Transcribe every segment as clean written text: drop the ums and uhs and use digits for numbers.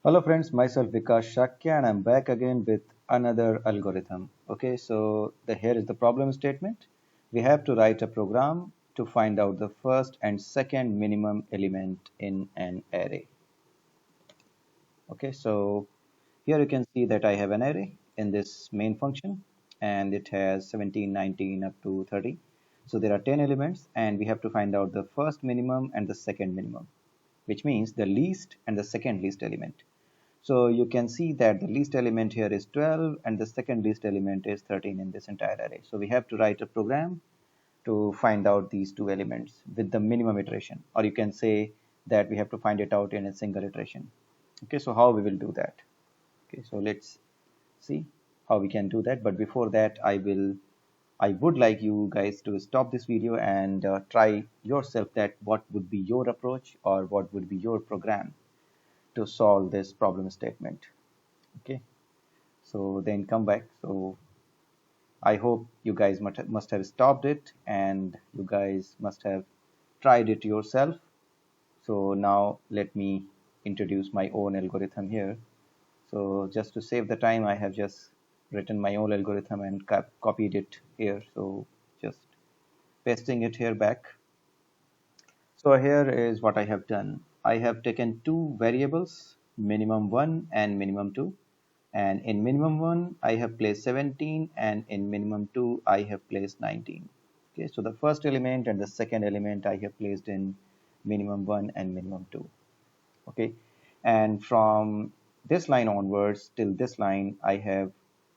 Hello friends, myself Vikas Shakya and I'm back again with another algorithm. Okay, so here is the problem statement. We have to write a program to find out the first and second minimum element in an array. Okay, so here you can see that I have an array in this main function and it has 17, 19 up to 30. So there are 10 elements and we have to find out the first minimum and the second minimum, which means the least and the second least element. So you can see that the least element here is 12 and the second least element is 13 in this entire array. So we have to write a program to find out these two elements with the minimum iteration, or you can say that we have to find it out in a single iteration. Okay, so how we will do that? Okay, so let's see how we can do that. But before that, I would like you guys to stop this video and try yourself that what would be your approach or what would be your program to solve this problem statement. Okay, so then come back. So I hope you guys must have stopped it and you guys must have tried it yourself. So now let me introduce my own algorithm here. So just to save the time, I have just written my own algorithm and copied it here. So just pasting it here back. So here is what I have done. I have taken two variables, minimum 1 and minimum 2. And in minimum 1, I have placed 17 and in minimum 2, I have placed 19. Okay, so the first element and the second element I have placed in minimum 1 and minimum 2. Okay, and from this line onwards till this line, I have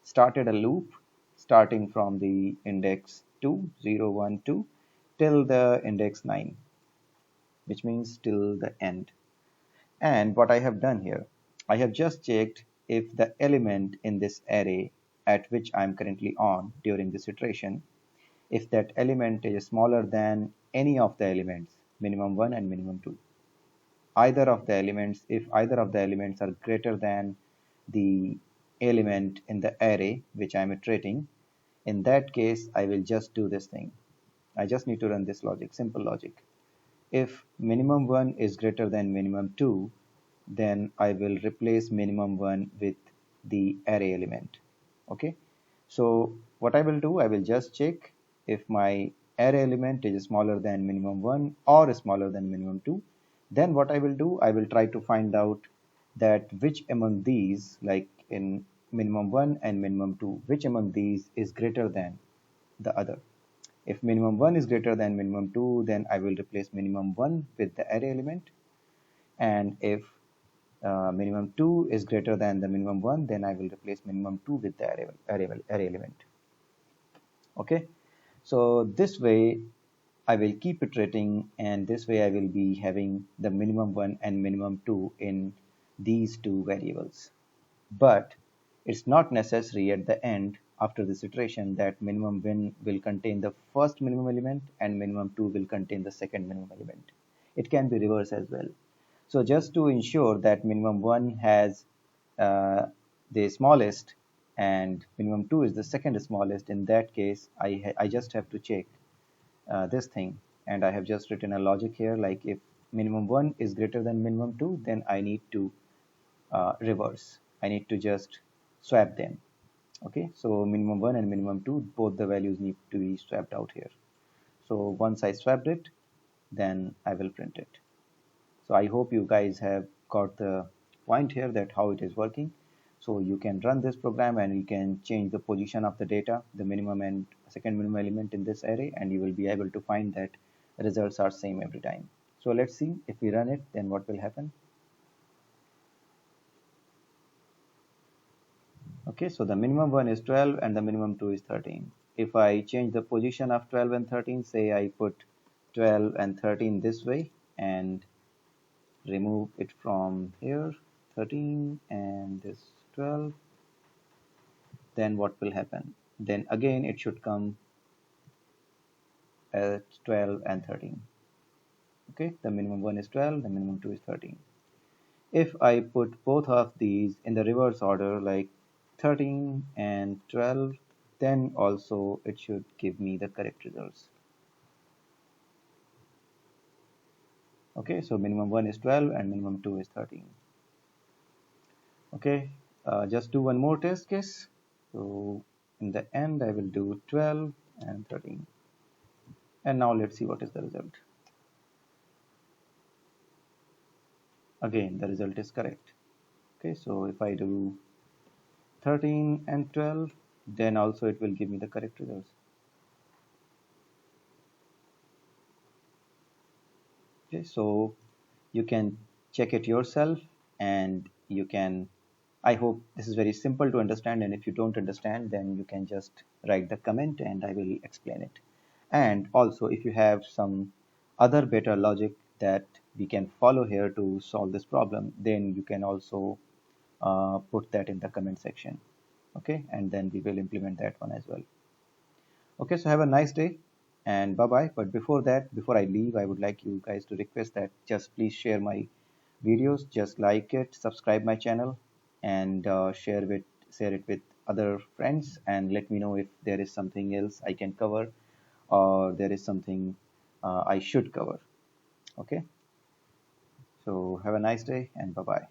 started a loop starting from the index 2, 0, 1, 2 till the index 9, which means till the end. And what I have done here, I have just checked if the element in this array at which I am currently on during this iteration, if that element is smaller than any of the elements, minimum 1 and minimum 2. Either of the elements, if either of the elements are greater than the element in the array which I am iterating, in that case, I will just do this thing. I just need to run this logic, simple logic. If minimum 1 is greater than minimum 2, then I will replace minimum 1 with the array element. Okay, so what I will do, I will just check if my array element is smaller than minimum 1 or smaller than minimum 2. Then what I will do, I will try to find out that which among these, like in minimum 1 and minimum 2, which among these is greater than the other. If minimum 1 is greater than minimum 2, then I will replace minimum 1 with the array element. And if minimum 2 is greater than the minimum 1, then I will replace minimum 2 with the array element. Okay, so this way I will keep iterating, and this way I will be having the minimum 1 and minimum 2 in these two variables. But it's not necessary at the end after this iteration that minimum 1 will contain the first minimum element and minimum 2 will contain the second minimum element. It can be reversed as well. So just to ensure that minimum 1 has uh, the smallest and minimum 2 is the second smallest, in that case I just have to check this thing, and I have just written a logic here, like if minimum 1 is greater than minimum 2, then I need to reverse. I need to just swap them. Okay, so minimum 1 and minimum 2, both the values need to be swapped out here. So once I swapped it, then I will print it. So I hope you guys have got the point here that how it is working. So you can run this program and you can change the position of the data, the minimum and second minimum element in this array, and you will be able to find that results are same every time. So let's see if we run it, then what will happen. Okay, so the minimum one is 12 and the minimum 2 is 13. If I change the position of 12 and 13, say I put 12 and 13 this way and remove it from here, 13 and this 12, then what will happen? Then again it should come at 12 and 13. Okay, the minimum one is 12, the minimum 2 is 13. If I put both of these in the reverse order, like 13 and 12, then also it should give me the correct results. Okay, so minimum 1 is 12 and minimum 2 is 13. Okay, just do one more test case. So in the end, I will do 12 and 13. And now let's see what is the result. Again, the result is correct. Okay, so if I do 13 and 12, then also it will give me the correct results. Okay, so you can check it yourself, and you can, I hope this is very simple to understand, and if you don't understand, then you can just write the comment and I will explain it. And also, if you have some other better logic that we can follow here to solve this problem, then you can also put that in the comment section. Okay, and then we will implement that one as well. Okay, so have a nice day and bye bye. But before that, before I leave, I would like you guys to request that just please share my videos, just like it, subscribe my channel, and share it with other friends, and let me know if there is something else I can cover, or there is something I should cover. Okay, so have a nice day and bye bye.